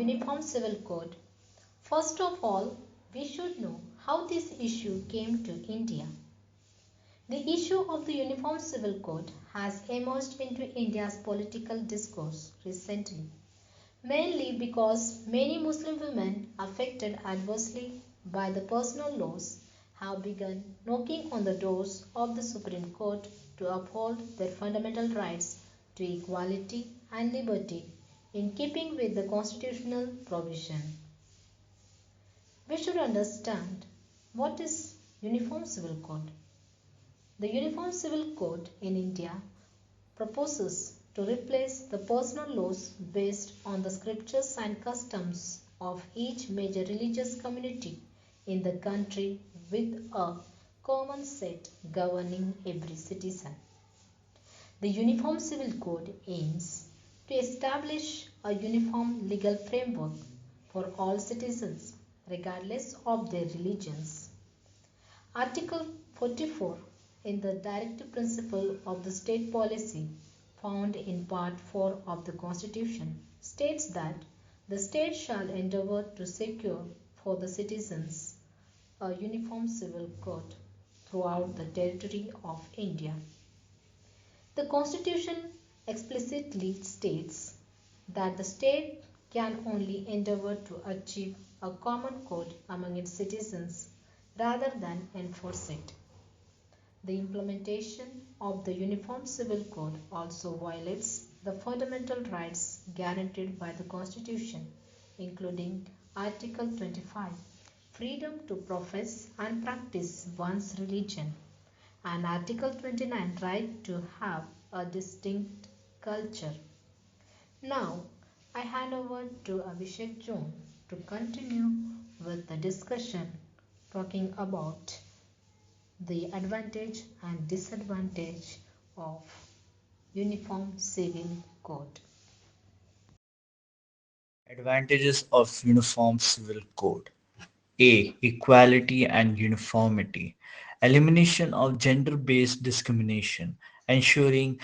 Uniform Civil Code. First of all, we should know how this issue came to India. The issue of the Uniform Civil Code has emerged into India's political discourse recently, mainly because many Muslim women affected adversely by the personal laws have begun knocking on the doors of the Supreme Court to uphold their fundamental rights to equality and liberty in keeping with the constitutional provision. We should understand what is Uniform Civil Code. The Uniform Civil Code in India proposes to replace the personal laws based on the scriptures and customs of each major religious community in the country with a common set governing every citizen. The Uniform Civil Code aims to establish a uniform legal framework for all citizens, regardless of their religions. Article 44 in the Directive Principle of the State Policy, found in Part 4 of the Constitution, states that the state shall endeavour to secure for the citizens a uniform civil code throughout the territory of India. The Constitution explicitly states that the state can only endeavour to achieve a common code among its citizens rather than enforce it. The implementation of the Uniform Civil Code also violates the fundamental rights guaranteed by the Constitution, including Article 25, freedom to profess and practice one's religion, and Article 29, right to have a distinct culture. Now, I hand over to Abhishek Jones to continue with the discussion talking about the advantage and disadvantage of Uniform Civil Code. Advantages of Uniform Civil Code. A. Equality and uniformity. Elimination of gender-based discrimination, ensuring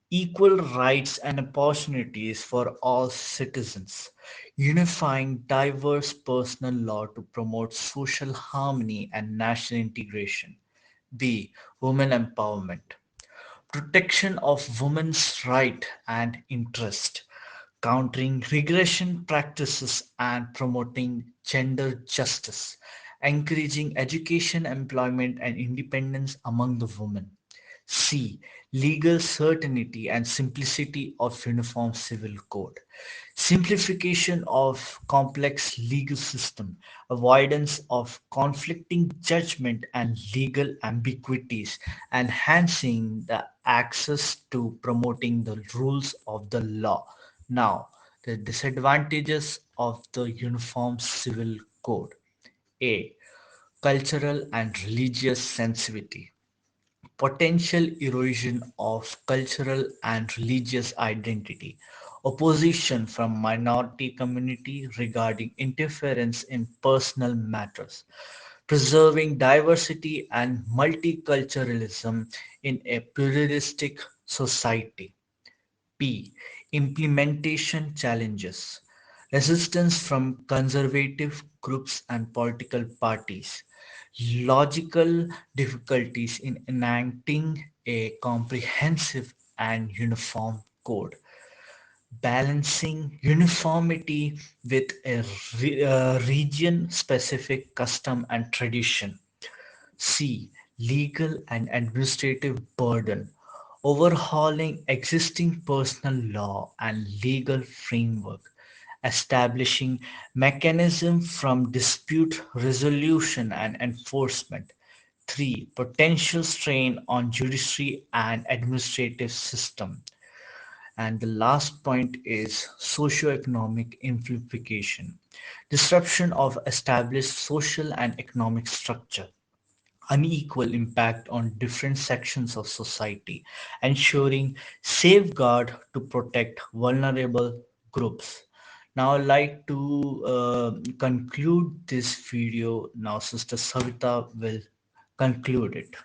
equal rights and opportunities for all citizens. Unifying diverse personal law to promote social harmony and national integration. B. Women empowerment. Protection of women's right and interest, countering regression practices and promoting gender justice, encouraging education, employment, and independence among the women. C. Legal certainty and simplicity of Uniform Civil Code. Simplification of complex legal system, avoidance of conflicting judgment and legal ambiguities, enhancing the access to promoting the rules of the law. Now, the disadvantages of the Uniform Civil Code. A. Cultural and religious sensitivity. Potential erosion of cultural and religious identity, opposition from minority community regarding interference in personal matters, preserving diversity and multiculturalism in a pluralistic society. P. Implementation challenges. Resistance from conservative groups and political parties. Logical difficulties in enacting a comprehensive and uniform code. Balancing uniformity with a region-specific custom and tradition. C. Legal and administrative burden. Overhauling existing personal law and legal framework. Establishing mechanism from dispute resolution and enforcement. 3. Potential strain on judiciary and administrative system. And the last point is socioeconomic amplification. Disruption of established social and economic structure, unequal impact on different sections of society, ensuring safeguard to protect vulnerable groups. Now I'd like to conclude this video. Now Sister Savita will conclude it.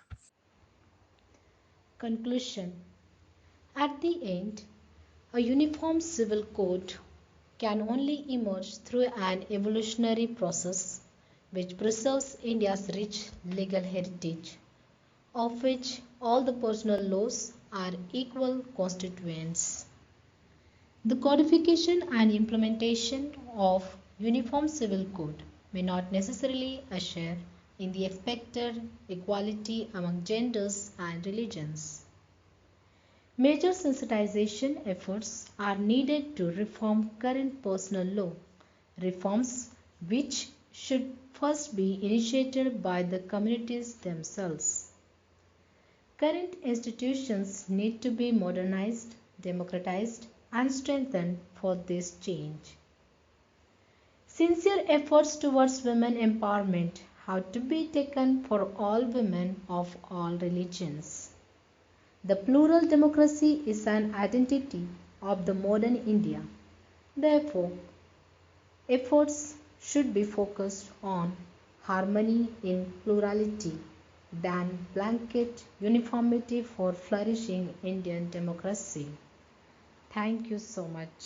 Conclusion. At the end, a uniform civil code can only emerge through an evolutionary process which preserves India's rich legal heritage, of which all the personal laws are equal constituents. The codification and implementation of Uniform Civil Code may not necessarily usher in the expected equality among genders and religions. Major sensitization efforts are needed to reform current personal law, reforms which should first be initiated by the communities themselves. Current institutions need to be modernized, democratized, and strengthened for this change. Sincere efforts towards women empowerment have to be taken for all women of all religions. The plural democracy is an identity of the modern India. Therefore, efforts should be focused on harmony in plurality than blanket uniformity for flourishing Indian democracy. Thank you so much.